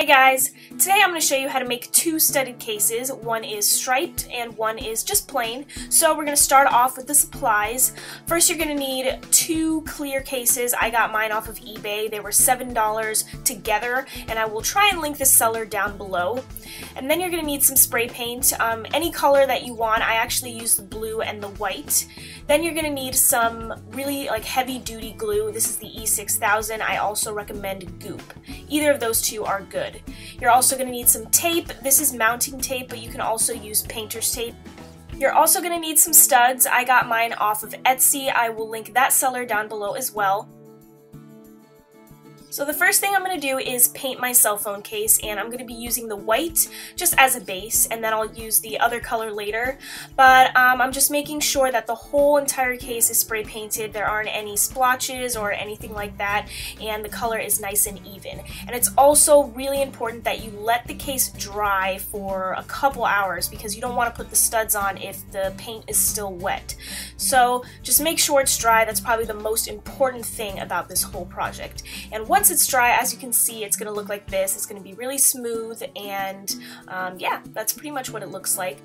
Hey guys! Today I'm going to show you how to make two studded cases. One is striped and one is just plain. So we're going to start off with the supplies. First you're going to need two clear cases. I got mine off of eBay. They were $7 together, and I will try and link the seller down below. And then you're going to need some spray paint, any color that you want. I actually use the blue and the white. Then you're going to need some really heavy duty glue. This is the E6000. I also recommend Goop. Either of those two are good. You're also going to need some tape. This is mounting tape, but you can also use painter's tape. You're also going to need some studs. I got mine off of Etsy. I will link that seller down below as well. So the first thing I'm going to do is paint my cell phone case, and I'm going to be using the white just as a base, and then I'll use the other color later. But I'm just making sure that the whole entire case is spray painted. There aren't any splotches or anything like that, and the color is nice and even. And it's also really important that you let the case dry for a couple hours, because you don't want to put the studs on if the paint is still wet. So just make sure it's dry. That's probably the most important thing about this whole project. And once it's dry, as you can see, it's going to look like this. It's going to be really smooth, and yeah, that's pretty much what it looks like.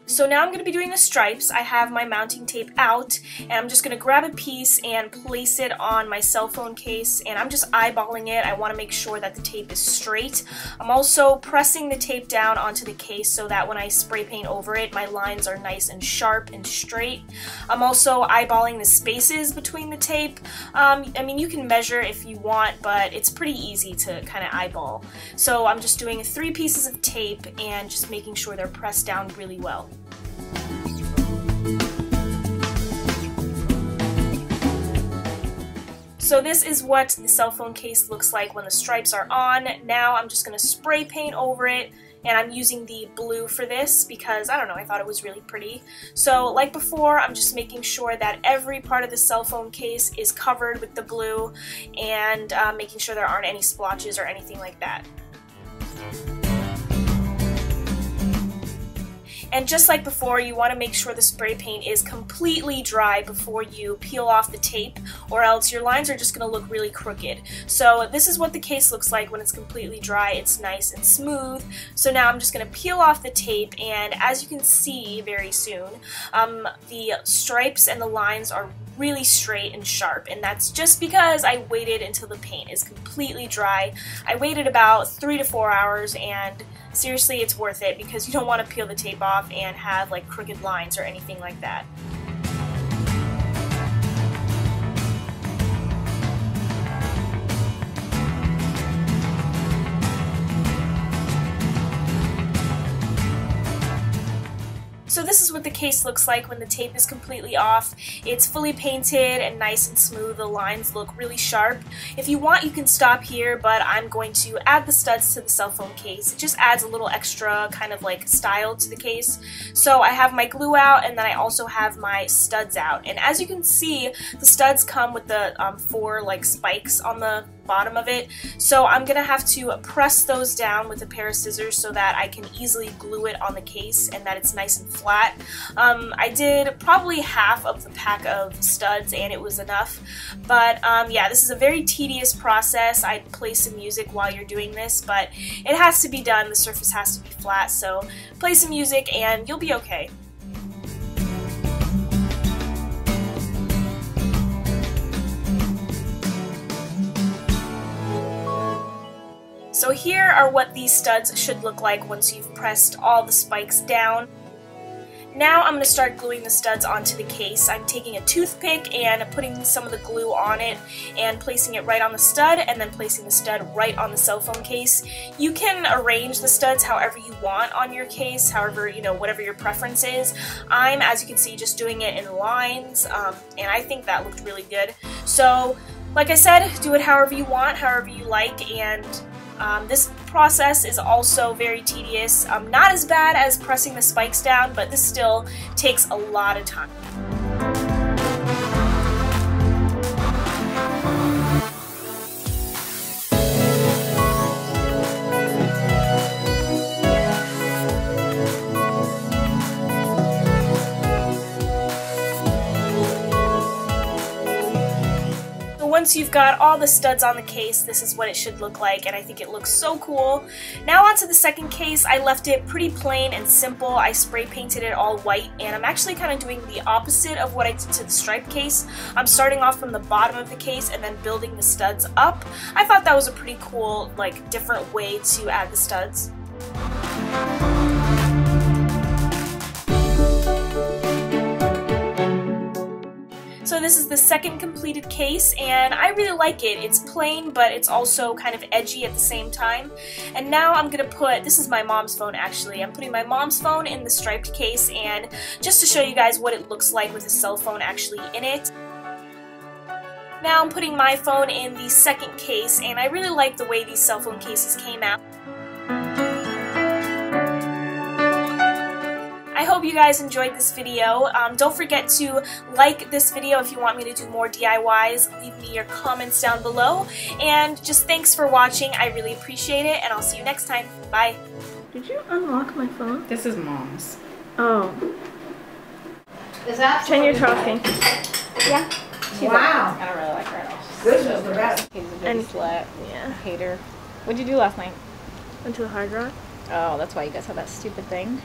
So now I'm going to be doing the stripes. I have my mounting tape out, and I'm just going to grab a piece and place it on my cell phone case, and I'm just eyeballing it. I want to make sure that the tape is straight. I'm also pressing the tape down onto the case so that when I spray paint over it, my lines are nice and sharp and straight. I'm also eyeballing the spaces between the tape. I mean, you can measure if you want, but it's pretty easy to kind of eyeball. So I'm just doing 3 pieces of tape and just making sure they're pressed down really well. So this is what the cell phone case looks like when the stripes are on. Now I'm just going to spray paint over it, and I'm using the blue for this because, I don't know, I thought it was really pretty. So like before, I'm just making sure that every part of the cell phone case is covered with the blue, and making sure there aren't any splotches or anything like that. And just like before, you want to make sure the spray paint is completely dry before you peel off the tape, or else your lines are just going to look really crooked. So this is what the case looks like when it's completely dry. It's nice and smooth. So now I'm just going to peel off the tape, and as you can see very soon, the stripes and the lines are really straight and sharp, and that's just because I waited until the paint is completely dry. I waited about 3 to 4 hours, and seriously, it's worth it because you don't want to peel the tape off and have crooked lines or anything like that. So this is what the case looks like when the tape is completely off. It's fully painted and nice and smooth. The lines look really sharp. If you want, you can stop here, but I'm going to add the studs to the cell phone case. It just adds a little extra kind of style to the case. So I have my glue out, and then I also have my studs out. And as you can see, the studs come with the 4 spikes on the bottom of it. So I'm gonna have to press those down with a pair of scissors so that I can easily glue it on the case and that it's nice and flat. I did probably half of the pack of studs, and it was enough. But yeah, this is a very tedious process. I'd play some music while you're doing this, but it has to be done. The surface has to be flat, so play some music and you'll be okay. So here are what these studs should look like once you've pressed all the spikes down. Now I'm going to start gluing the studs onto the case. I'm taking a toothpick and putting some of the glue on it and placing it right on the stud, and then placing the stud right on the cell phone case. You can arrange the studs however you want on your case, however, whatever your preference is. I'm, as you can see, just doing it in lines, and I think that looked really good. So, like I said, do it however you want, however you like, and this process is also very tedious. Not as bad as pressing the spikes down, but this still takes a lot of time. once you've got all the studs on the case, this is what it should look like, and I think it looks so cool. Now onto the second case. I left it pretty plain and simple. I spray painted it all white, and I'm actually kind of doing the opposite of what I did to the striped case. I'm starting off from the bottom of the case and then building the studs up. I thought that was a pretty cool, like, different way to add the studs. So this is the second completed case, and I really like it. It's plain, but it's also kind of edgy at the same time. And now I'm gonna put, this is my mom's phone actually, I'm putting my mom's phone in the striped case, and just to show you guys what it looks like with a cell phone actually in it. Now I'm putting my phone in the second case, and I really like the way these cell phone cases came out. I hope you guys enjoyed this video. Don't forget to like this video if you want me to do more DIYs. Leave me your comments down below. And just thanks for watching. I really appreciate it, and I'll see you next time. Bye. Did you unlock my phone? This is Mom's. Oh. Is that Jen, you're talking. Yeah. Wow. I don't really like her at all. This is the best. He's a big slut. Yeah. Hater. What'd you do last night? Went to the Hard Rock. Oh, that's why you guys have that stupid thing.